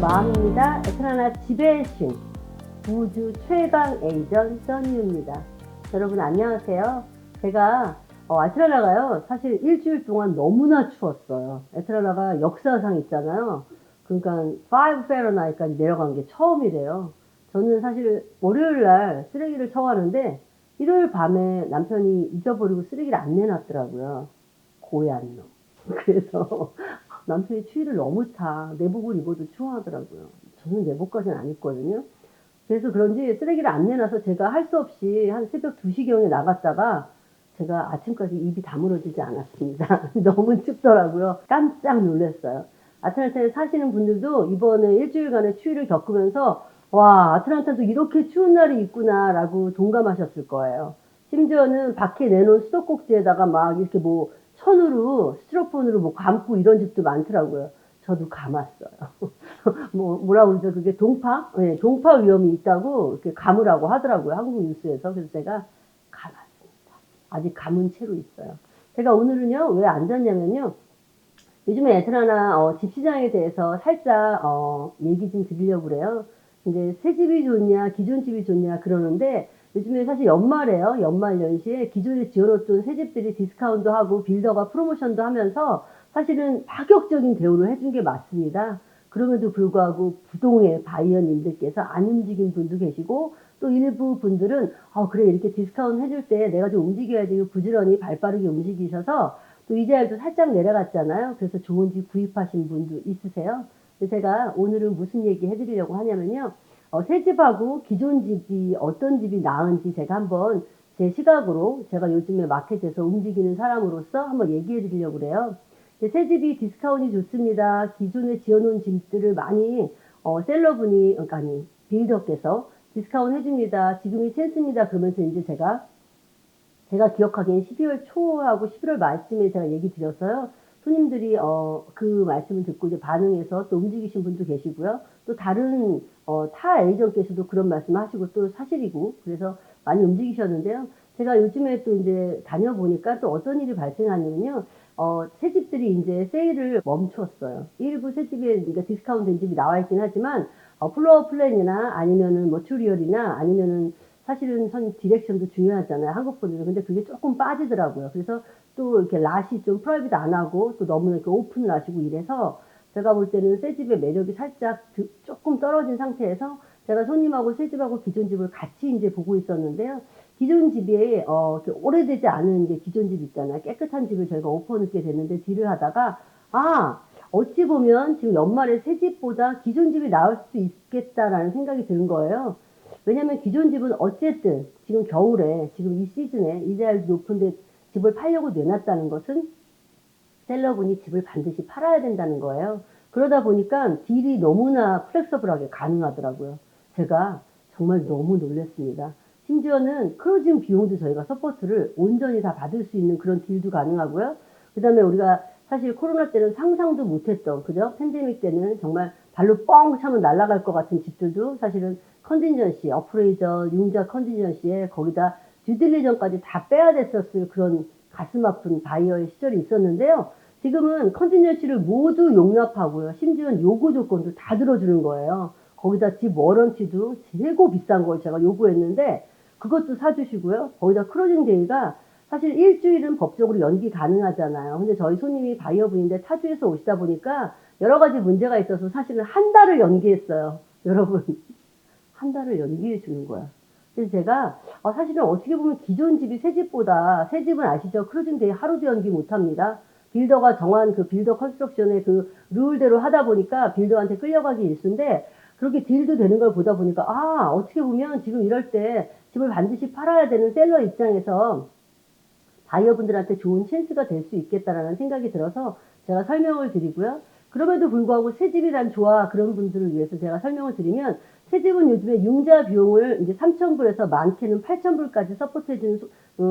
마음입니다. 에트라나 집의 신 우주 최강 에이전 써니입니다. 여러분 안녕하세요. 제가 에트라나가요 사실 일주일 동안 너무나 추웠어요. 에트라나가 역사상 있잖아요. 그러니까 5 페런하이트까지 내려간 게 처음이래요. 저는 사실 월요일 날 쓰레기를 처하는데 일요일 밤에 남편이 잊어버리고 쓰레기를 안 내놨더라고요. 고얀 놈. 그래서 남편이 추위를 너무 타. 내복을 입어도 추워하더라고요. 저는 내복까지는 안 입거든요. 그래서 그런지 쓰레기를 안 내놔서 제가 할 수 없이 한 새벽 2시경에 나갔다가 제가 아침까지 입이 다물어지지 않았습니다. 너무 춥더라고요. 깜짝 놀랐어요. 아틀란타에 사시는 분들도 이번에 일주일간의 추위를 겪으면서 와, 아틀란타도 이렇게 추운 날이 있구나 라고 동감하셨을 거예요. 심지어는 밖에 내놓은 수도꼭지에다가 막 이렇게 뭐 천으로 스티로폼으로 뭐 감고 이런 집도 많더라고요. 저도 감았어요. 뭐라 그러죠? 그게 동파? 네, 동파 위험이 있다고 이렇게 감으라고 하더라고요. 한국 뉴스에서. 그래서 제가 감았습니다. 아직 감은 채로 있어요. 제가 오늘은요, 왜 앉았냐면요. 요즘에 에트라나 집 시장에 대해서 살짝 얘기 좀 드리려고 그래요. 이제 새 집이 좋냐, 기존 집이 좋냐 그러는데 요즘에 사실 연말에요. 연말 연시에 기존에 지어놓던 새 집들이 디스카운트 하고 빌더가 프로모션도 하면서 사실은 파격적인 대우를 해준 게 맞습니다. 그럼에도 불구하고 부동의 바이어님들께서 안 움직인 분도 계시고 또 일부 분들은 그래 이렇게 디스카운트 해줄 때 내가 좀 움직여야지 부지런히 발빠르게 움직이셔서 또 이자율도 살짝 내려갔잖아요. 그래서 좋은 집 구입하신 분도 있으세요. 제가 오늘은 무슨 얘기 해드리려고 하냐면요. 새 집하고 기존 집이 어떤 집이 나은지 제가 한번 제 시각으로 제가 요즘에 마켓에서 움직이는 사람으로서 한번 얘기해 드리려고 그래요. 새 집이 디스카운트이 좋습니다. 기존에 지어놓은 집들을 많이 셀러분이 그러니까 아니 빌더께서 디스카운트 해줍니다. 지금이 찬스입니다. 그러면서 이제 제가 기억하기엔 12월 초하고 11월 말쯤에 제가 얘기 드렸어요. 손님들이 그 말씀을 듣고 이제 반응해서 또 움직이신 분도 계시고요. 또 다른 타 에이전께서도 그런 말씀을 하시고 또 사실이고 그래서 많이 움직이셨는데요. 제가 요즘에 또 이제 다녀보니까 또 어떤 일이 발생하냐면요. 새 집들이 이제 세일을 멈췄어요. 일부 새 집에 그러니까 디스카운트 된 집이 나와 있긴 하지만 플로어 플랜이나 아니면은 뭐 튜리얼이나 아니면은 사실은 디렉션도 중요하잖아요. 한국 분들은. 근데 그게 조금 빠지더라고요. 그래서 또 이렇게 랏이 좀 프라이빗 안 하고 또 너무 이렇게 오픈을 하시고 이래서 제가 볼 때는 새 집의 매력이 살짝 조금 떨어진 상태에서 제가 손님하고 새 집하고 기존 집을 같이 이제 보고 있었는데요. 기존 집이 이렇게 오래되지 않은 이제 기존 집 있잖아요. 깨끗한 집을 저희가 오퍼놓게 됐는데 딜을 하다가 어찌 보면 지금 연말에 새 집보다 기존 집이 나을 수 있겠다라는 생각이 드는 거예요. 왜냐면 기존 집은 어쨌든 지금 겨울에 지금 이 시즌에 이자율이 높은데 집을 팔려고 내놨다는 것은 셀러분이 집을 반드시 팔아야 된다는 거예요. 그러다 보니까 딜이 너무나 플렉서블하게 가능하더라고요. 제가 정말 너무 놀랐습니다. 심지어는 클로징 비용도 저희가 서포트를 온전히 다 받을 수 있는 그런 딜도 가능하고요. 그 다음에 우리가 사실 코로나 때는 상상도 못했던 그죠? 팬데믹 때는 정말 발로 뻥 차면 날아갈 것 같은 집들도 사실은 컨디전시, 어프레이저, 융자 컨디전시에 거기다 듀딜리전까지 다 빼야 됐었을 그런 가슴 아픈 바이어의 시절이 있었는데요. 지금은 컨디전시를 모두 용납하고요. 심지어 요구 조건도 다 들어주는 거예요. 거기다 집 워런티도 최고 비싼 걸 제가 요구했는데 그것도 사주시고요. 거기다 클로징 데이가 사실 일주일은 법적으로 연기 가능하잖아요. 근데 저희 손님이 바이어분인데 타주에서 오시다 보니까 여러 가지 문제가 있어서 사실은 한 달을 연기했어요. 여러분, 한 달을 연기해 주는 거야. 그래서 제가 사실은 어떻게 보면 기존 집이 새 집보다 새 집은 아시죠? 클로징 데이 하루도 연기 못 합니다. 빌더가 정한 그 빌더 컨스트럭션의 그 룰대로 하다 보니까 빌더한테 끌려가기 일쑤인데 그렇게 딜도 되는 걸 보다 보니까 어떻게 보면 지금 이럴 때 집을 반드시 팔아야 되는 셀러 입장에서 바이어분들한테 좋은 찬스가 될 수 있겠다라는 생각이 들어서 제가 설명을 드리고요. 그럼에도 불구하고 새 집이란 좋아 그런 분들을 위해서 제가 설명을 드리면 새 집은 요즘에 융자 비용을 이제 3,000불에서 많게는 8,000불까지 서포트해주는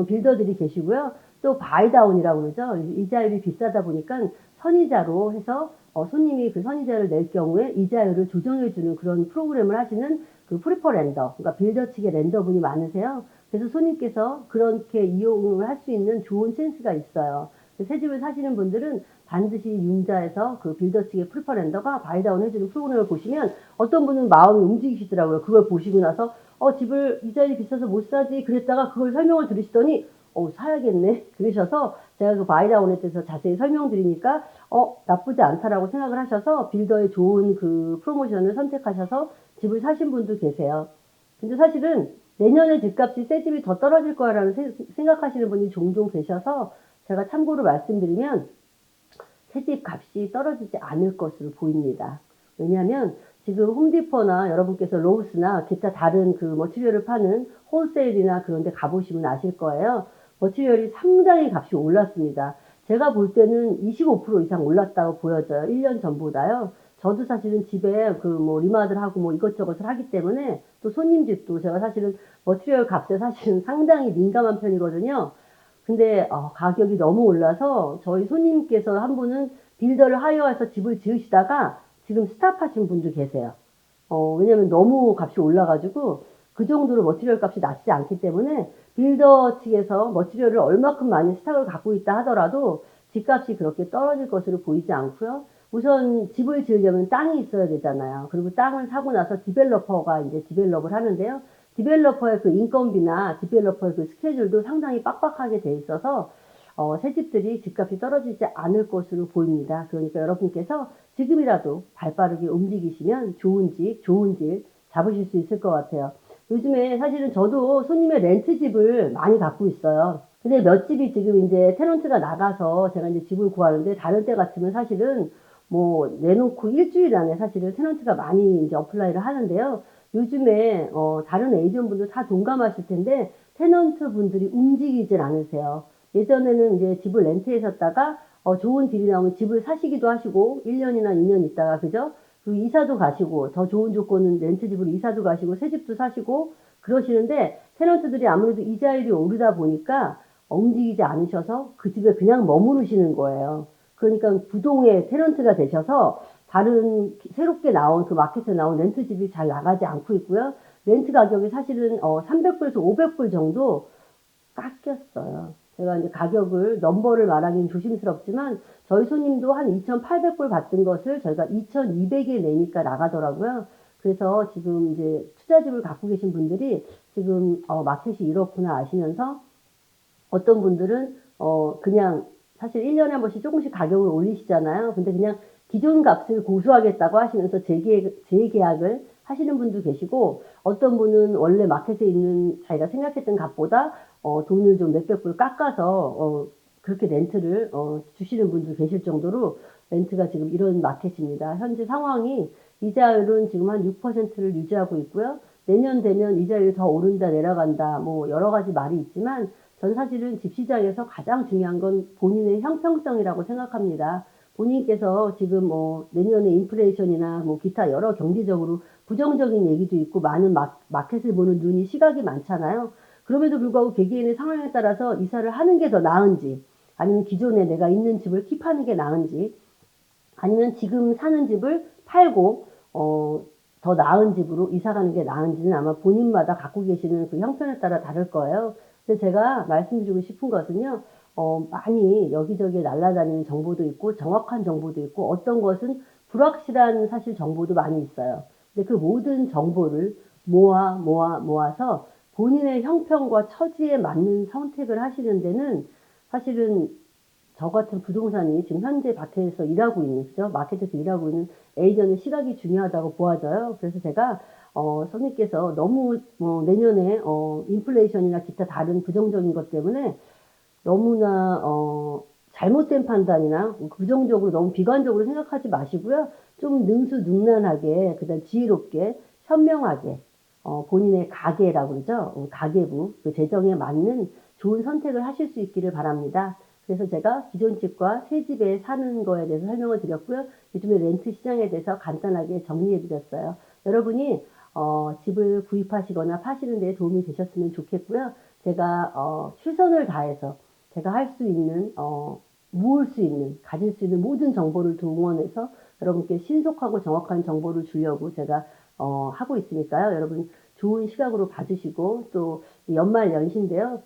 빌더들이 계시고요. 또 바이다운이라고 그러죠. 이자율이 비싸다 보니까 선이자로 해서 손님이 그 선이자를 낼 경우에 이자율을 조정해주는 그런 프로그램을 하시는 그 프리퍼 렌더, 그러니까 빌더 측의 렌더분이 많으세요. 그래서 손님께서 그렇게 이용을 할 수 있는 좋은 찬스가 있어요. 새 집을 사시는 분들은 반드시 융자에서 그 빌더 측의 프리퍼랜더가 바이다운 해주는 프로그램을 보시면 어떤 분은 마음이 움직이시더라고요. 그걸 보시고 나서 집을 이자율이 비싸서 못 사지 그랬다가 그걸 설명을 들으시더니 사야겠네 그러셔서 제가 그 바이다운에 대해서 자세히 설명드리니까 나쁘지 않다라고 생각을 하셔서 빌더의 좋은 그 프로모션을 선택하셔서 집을 사신 분도 계세요. 근데 사실은 내년에 집값이 새 집이 더 떨어질 거라는 생각하시는 분이 종종 계셔서 제가 참고로 말씀드리면 새 집 값이 떨어지지 않을 것으로 보입니다. 왜냐하면 지금 홈디포나 여러분께서 로우스나 기타 다른 그 머티리얼을 파는 홀세일이나 그런 데 가보시면 아실 거예요. 머티리얼이 상당히 값이 올랐습니다. 제가 볼 때는 25% 이상 올랐다고 보여져요. 1년 전보다요. 저도 사실은 집에 그 뭐 리마들하고 뭐 이것저것을 하기 때문에 또 손님 집도 제가 사실은 머티리얼 값에 사실은 상당히 민감한 편이거든요. 근데 가격이 너무 올라서 저희 손님께서 한 분은 빌더를 하여해서 집을 지으시다가 지금 스탑하신 분도 계세요. 왜냐면 너무 값이 올라가지고 그 정도로 머티리얼 값이 낮지 않기 때문에 빌더 측에서 머티리얼을 얼마큼 많이 스탁을 갖고 있다 하더라도 집값이 그렇게 떨어질 것으로 보이지 않고요. 우선 집을 지으려면 땅이 있어야 되잖아요. 그리고 땅을 사고 나서 디벨로퍼가 이제 디벨롭을 하는데요. 디벨로퍼의 그 인건비나 디벨로퍼의 그 스케줄도 상당히 빡빡하게 돼 있어서 새 집들이 집값이 떨어지지 않을 것으로 보입니다. 그러니까 여러분께서 지금이라도 발빠르게 움직이시면 좋은 질 잡으실 수 있을 것 같아요. 요즘에 사실은 저도 손님의 렌트 집을 많이 갖고 있어요. 근데 몇 집이 지금 이제 테넌트가 나가서 제가 이제 집을 구하는데 다른 때 같으면 사실은 뭐 내놓고 일주일 안에 사실은 테넌트가 많이 이제 어플라이를 하는데요. 요즘에 다른 에이전분들 다 동감하실 텐데 테넌트 분들이 움직이질 않으세요. 예전에는 이제 집을 렌트하셨다가 좋은 딜이 나오면 집을 사시기도 하시고 1년이나 2년 있다가 그죠? 그리고 이사도 가시고 더 좋은 조건은 렌트 집으로 이사도 가시고 새 집도 사시고 그러시는데 테넌트들이 아무래도 이자율이 오르다 보니까 움직이지 않으셔서 그 집에 그냥 머무르시는 거예요. 그러니까 부동의 테넌트가 되셔서 다른 새롭게 나온 그 마켓에 나온 렌트 집이 잘 나가지 않고 있고요. 렌트 가격이 사실은 300불에서 500불 정도 깎였어요. 제가 이제 가격을 넘버를 말하기는 조심스럽지만 저희 손님도 한 2,800불 받던 것을 저희가 2,200에 내니까 나가더라고요. 그래서 지금 이제 투자집을 갖고 계신 분들이 지금 마켓이 이렇구나 아시면서 어떤 분들은 그냥 사실 1년에 한 번씩 조금씩 가격을 올리시잖아요. 근데 그냥 기존 값을 고수하겠다고 하시면서 재계약을 하시는 분도 계시고 어떤 분은 원래 마켓에 있는 자기가 생각했던 값보다 돈을 좀 몇백 불 깎아서 그렇게 렌트를 주시는 분도 계실 정도로 렌트가 지금 이런 마켓입니다. 현재 상황이 이자율은 지금 한 6%를 유지하고 있고요. 내년 되면 이자율이 더 오른다 내려간다 뭐 여러 가지 말이 있지만 전 사실은 집시장에서 가장 중요한 건 본인의 형평성이라고 생각합니다. 본인께서 지금 뭐 내년에 인플레이션이나 뭐 기타 여러 경제적으로 부정적인 얘기도 있고 많은 마켓을 보는 눈이 시각이 많잖아요. 그럼에도 불구하고 개개인의 상황에 따라서 이사를 하는 게 더 나은지 아니면 기존에 내가 있는 집을 킵하는 게 나은지 아니면 지금 사는 집을 팔고 더 나은 집으로 이사 가는 게 나은지는 아마 본인마다 갖고 계시는 그 형편에 따라 다를 거예요. 근데 제가 말씀드리고 싶은 것은요. 많이 여기저기 날아다니는 정보도 있고 정확한 정보도 있고 어떤 것은 불확실한 사실 정보도 많이 있어요. 근데 그 모든 정보를 모아서 본인의 형편과 처지에 맞는 선택을 하시는 데는 사실은 저 같은 부동산이 지금 현재 밭에서 일하고 있는, 그죠? 마켓에서 일하고 있는 에이전의 시각이 중요하다고 보아져요. 그래서 제가, 선생님께서 너무, 내년에, 인플레이션이나 기타 다른 부정적인 것 때문에 너무나, 잘못된 판단이나 부정적으로 너무 비관적으로 생각하지 마시고요. 좀 능수능란하게, 그 다음 지혜롭게, 현명하게, 본인의 가계라고 그러죠. 가계부, 그 재정에 맞는 좋은 선택을 하실 수 있기를 바랍니다. 그래서 제가 기존 집과 새 집에 사는 거에 대해서 설명을 드렸고요. 요즘에 렌트 시장에 대해서 간단하게 정리해 드렸어요. 여러분이 집을 구입하시거나 파시는 데 도움이 되셨으면 좋겠고요. 제가 최선을 다해서 제가 할 수 있는 모을 수 있는 가질 수 있는 모든 정보를 동원해서 여러분께 신속하고 정확한 정보를 주려고 제가 하고 있으니까요. 여러분 좋은 시각으로 봐주시고 또 연말 연시인데요.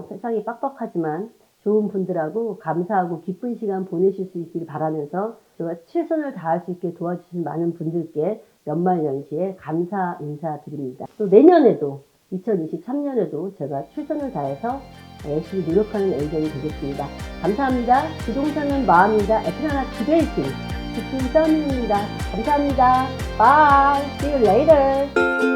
세상이 빡빡하지만 좋은 분들하고 감사하고 기쁜 시간 보내실 수 있기를 바라면서 제가 최선을 다할 수 있게 도와주신 많은 분들께 연말연시에 감사 인사드립니다. 또 내년에도 2023년에도 제가 최선을 다해서 열심히 노력하는 에이전이 되겠습니다. 감사합니다. 부동산은 마음이다. 에트라나 지배신 기쁜 써니입니다. 감사합니다. Bye. See you later.